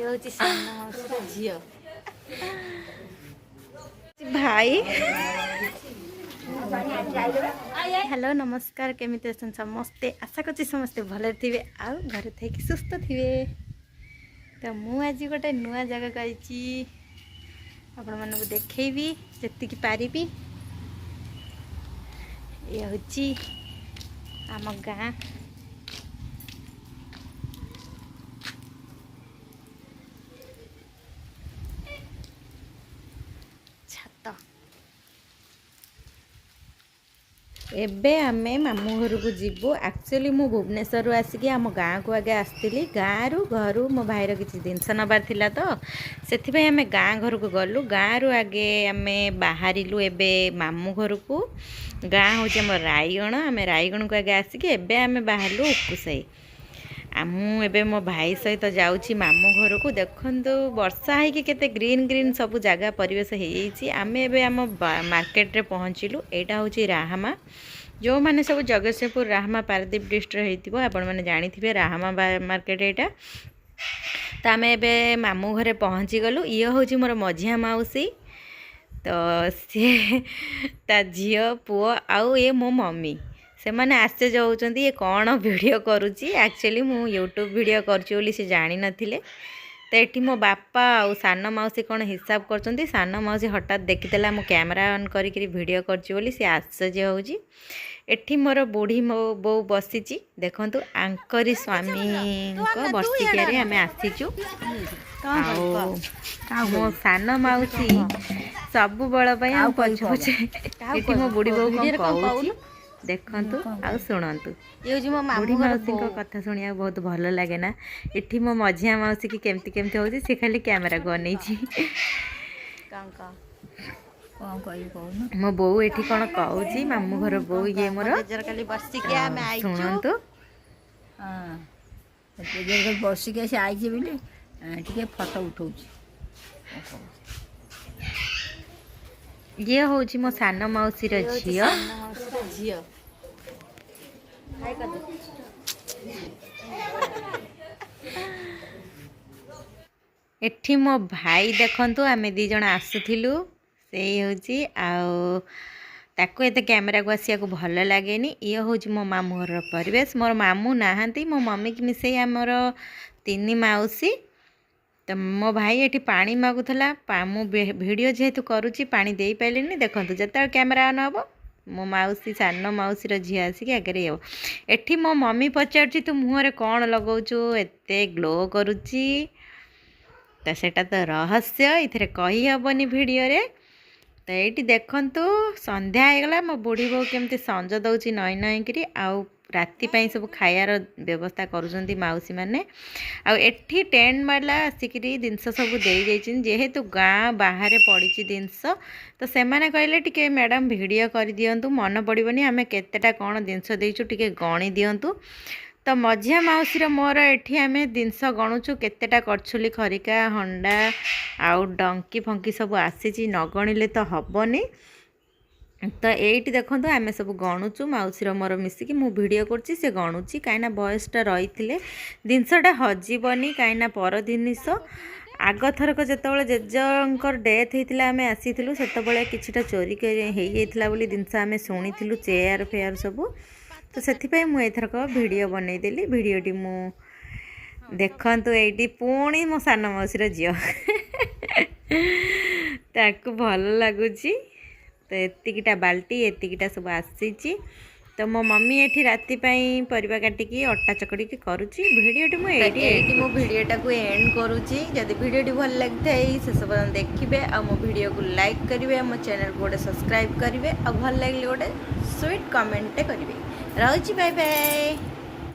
ये हूँ सान झील भाई। हेलो नमस्कार केमिति अछन समस्ते आशा करछि समस्ते भले थिबे आ घरे थैकि सुस्थ थिबे। तो मु आज गोटे नुआ जगह कहिछि आपण मानकु देखैबी जतिकि पारिबी। ये होछि आम गाँ छात। एबे आमे मामू घर को जीवु। एक्चुअली मु भुवनेश्वर आसिक आम गाँ को आगे आसती गाँव घर मो भाईर किसी जिनस नबार थिला तो से आमे गाँ घर को गलु। गाँव आगे आमे बाहरिलु एबे मामू घर को। गाँ हूँ आम रायगण। आम रायगण को आगे आसिक एबे आमे बाहरलु उकुसाई। मु एबे मो भाई सहित जाउछि मामू घर को। देखंतु वर्षा है कि केते ग्रीन ग्रीन सब जगह परिवेश होइछि। आमे एबे आम मार्केट रे पहुँचिलु। एटा होछि राहमा। जो माने सब जगतसिंहपुर राहमा पारादीप डिस्ट्रिक्ट होइतिबो आपण माने जानिथिबे राहमा मार्केट एटा। तो आमे एबे मामू घरे पहुँची गलु। ये होछि मोर मझिया माउसी। तो सी ता झियो पुओ आउ ये मो मम्मी से मैंने आश्चर्य होती ये कौन वीडियो करुच्ची। एक्चुअली मु यूट्यूब वीडियो करुच्ची बोली से जानी नथिले। तो ये मो बापा आउ सान माउसी कौन हिसाब करछंती। सान माउसी हठात देखीदेला मो कैमरा ऑन करी वीडियो करछी बोली से आश्चर्य होउची। एठी मोर बुढ़ी मो बो बसीची देखंतु आंकरी स्वामी को बस्तिकिया आमे आसीचु। मो सान माउसी सब बळ पय आ पछ पछे एठी मो बुढ़ी बो कोन कहूची देखंतु आ सुनंतु। ये जो मो बुढ़ी माउसी को कथा सुनिया बहुत भल लगे ना। एठी मो मझिया माउसी की केमती केमती होची से खाली कैमरा को अनैची। मो बो एठी कोन कहूची मामू घर बो ये मोर खाली बसी के आमे आइछु सुनंतु। हां जर बसी के से आइछि बिले ठीके फोटो उठौची। ये होची मो सान माउसी रे झियो। एठी मो भाई देखंतु आमे दी जण आसुथिलु से होची आउ ताको एते कैमरा को आसिया को भल लागेनी। ये होची मो मामू घर परिवेश। मोर मामू नाहंती मो मम्मी की मिसे हमर तीन माउसी। तो मो भाई एठी पानी मागुथला मु वीडियो जेहेतु करुची पानी देई पाइलिनी। देखंतु जता कैमरा ऑन हबो मो माउसी सान माउसी रो झिया आसी के आगे हो। एठी मो मम्मी पचारची तू मुहरे कोन लगाउछु एते ग्लो करुची। तो सेटा तो रहस्य इथरे कही हबनी वीडियो रे। तो एठी देखंतु संध्या आइगला मो बुढ़ी बो केमती संज दउची नई नई करी आउ राति पाई सब खायार व्यवस्था करुछंती माउसी माने। आ एठी टेंट मारला आसिकरी जिनस सब देई जाइछिन जेहेतु गाँ बाहर पड़ी जिनस। तो से माने कहले टिके मैडम वीडियो कर दियंतु मन पड़िबनी आमे केतेटा कोन जिनस देइछु टिके गणी दियंतु। तो मझिया माउसी मोर एठी आमे जिनस गणुछु केतेटा करछुली खरिका हंडा आउ डंकी फंकी सब आसीची न गणिले तो हबनी। तो एठी देखंतु आमे सब गणुचु माउसी मोर मिसिकी मु वीडियो करछि से गणुची काइना बॉयसटा रहिथिले जिनसटा हजिबनी काइना पर जिनिस। आग थरक जेतबेले जेजंकर डेथ हेतिला आमे आसीथिलु सेतबेले किछिटा चोरी हेई हेतिला बोली जिनस आमे सुनिथिलु चेयर फेयर सब। तो सेथिपई मु एथरक वीडियो बनै देली। वीडियोटी मु देखंतु एठी पुणी मो सान माउसी झियो ताकू भल लागुची। तो एतिकिटा बाल्टी एतिकिटा सब आसीची। तो मो मम्मी एठी राति पई परिबा काटिकी अट्टा चकड़ी की करूची। वीडियोटी मु एठी मो वीडियोटा को एंड करूची। जदि वीडियोटी भल लागथाई से सब देखिबे आ मो वीडियो को लाइक करिवे मो चैनल को गोटे सब्सक्राइब करिवे आ भल लागले गोटे स्वीट कमेंट करिवे। रहउची बाय बाय।